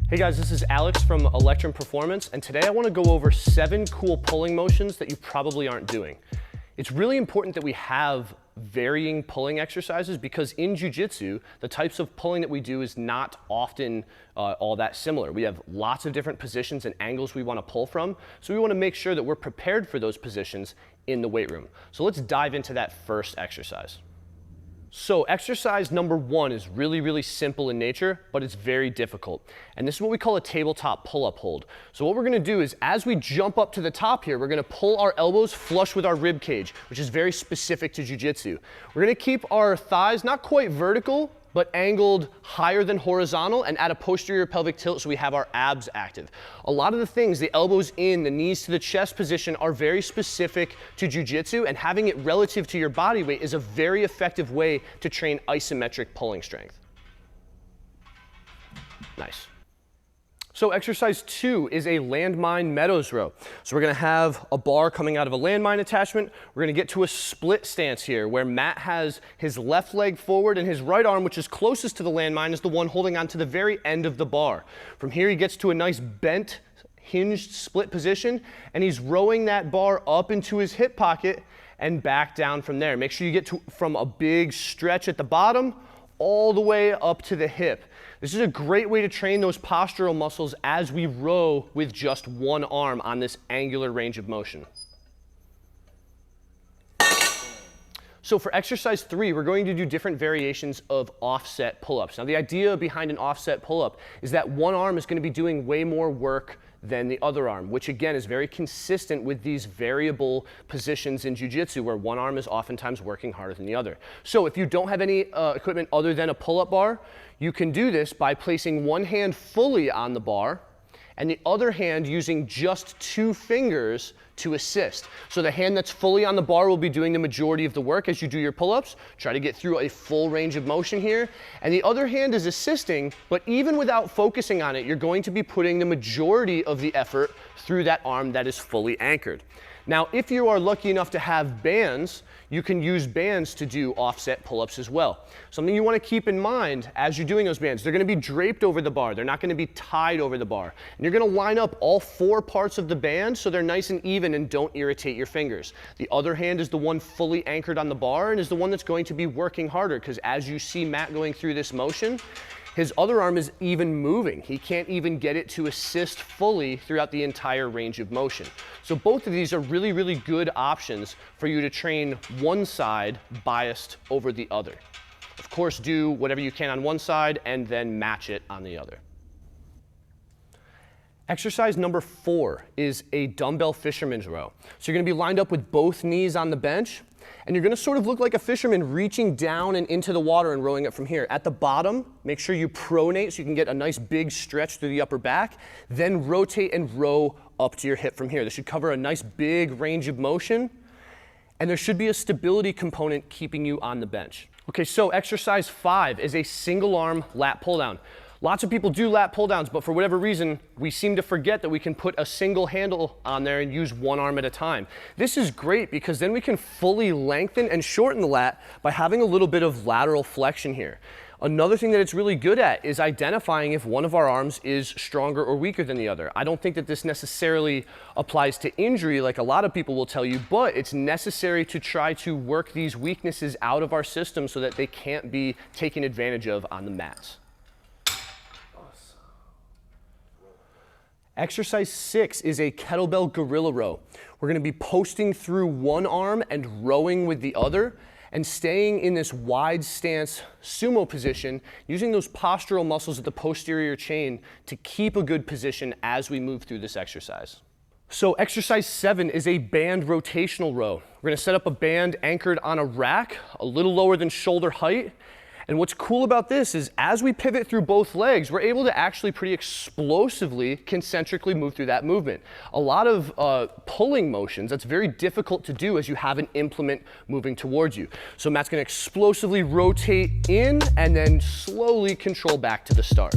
Hey guys, this is Alex from Electrum Performance, and today I want to go over 7 cool pulling motions that you probably aren't doing. It's really important that we have varying pulling exercises because in jiu-jitsu, the types of pulling that we do is not often all that similar. We have lots of different positions and angles we want to pull from, so we want to make sure that we're prepared for those positions in the weight room. So let's dive into that first exercise. So exercise number 1 is really simple in nature, but it's very difficult. And this is what we call a tabletop pull-up hold. So what we're gonna do is as we jump up to the top here, we're gonna pull our elbows flush with our rib cage, which is very specific to jiu-jitsu. We're gonna keep our thighs not quite vertical, but angled higher than horizontal and at a posterior pelvic tilt so we have our abs active. A lot of the things, the elbows in, the knees to the chest position are very specific to jiu-jitsu, and having it relative to your body weight is a very effective way to train isometric pulling strength. Nice. So exercise 2 is a landmine row. So we're gonna have a bar coming out of a landmine attachment. We're gonna get to a split stance here where Matt has his left leg forward and his right arm, which is closest to the landmine, is the one holding on to the very end of the bar. From here he gets to a nice bent, hinged split position, and he's rowing that bar up into his hip pocket and back down from there. Make sure you get from a big stretch at the bottom all the way up to the hip. This is a great way to train those postural muscles as we row with just one arm on this angular range of motion. So for exercise 3, we're going to do different variations of offset pull-ups. Now the idea behind an offset pull-up is that one arm is going to be doing way more work than the other arm, which again is very consistent with these variable positions in jiu-jitsu where one arm is oftentimes working harder than the other. So if you don't have any equipment other than a pull-up bar, you can do this by placing one hand fully on the bar and the other hand using just 2 fingers to assist. So the hand that's fully on the bar will be doing the majority of the work as you do your pull-ups. Try to get through a full range of motion here. And the other hand is assisting, but even without focusing on it, you're going to be putting the majority of the effort through that arm that is fully anchored. Now, if you are lucky enough to have bands, you can use bands to do offset pull-ups as well. Something you want to keep in mind as you're doing those bands, they're going to be draped over the bar. They're not going to be tied over the bar. And you're going to line up all 4 parts of the band so they're nice and even and don't irritate your fingers. The other hand is the one fully anchored on the bar and is the one that's going to be working harder because as you see Matt going through this motion, his other arm is even moving. He can't even get it to assist fully throughout the entire range of motion. So both of these are really good options for you to train one side biased over the other. Of course, do whatever you can on one side and then match it on the other. Exercise number 4 is a dumbbell Fisherman Row. So you're gonna be lined up with both knees on the bench, and you're gonna sort of look like a fisherman reaching down and into the water and rowing it from here. At the bottom, make sure you pronate so you can get a nice big stretch through the upper back, then rotate and row up to your hip from here. This should cover a nice big range of motion, and there should be a stability component keeping you on the bench. Okay, so exercise 5 is a single arm lat pull down. Lots of people do lat pull downs, but for whatever reason, we seem to forget that we can put a single handle on there and use one arm at a time. This is great because then we can fully lengthen and shorten the lat by having a little bit of lateral flexion here. Another thing that it's really good at is identifying if one of our arms is stronger or weaker than the other. I don't think that this necessarily applies to injury like a lot of people will tell you, but it's necessary to try to work these weaknesses out of our system so that they can't be taken advantage of on the mats. Exercise 6 is a Kettlebell Gorilla Row. We're gonna be posting through one arm and rowing with the other and staying in this wide stance sumo position, using those postural muscles at the posterior chain to keep a good position as we move through this exercise. So exercise 7 is a band rotational row. We're gonna set up a band anchored on a rack, a little lower than shoulder height. And what's cool about this is as we pivot through both legs, we're able to actually pretty explosively, concentrically move through that movement. A lot of pulling motions, that's very difficult to do as you have an implement moving towards you. So Matt's gonna explosively rotate in and then slowly control back to the start.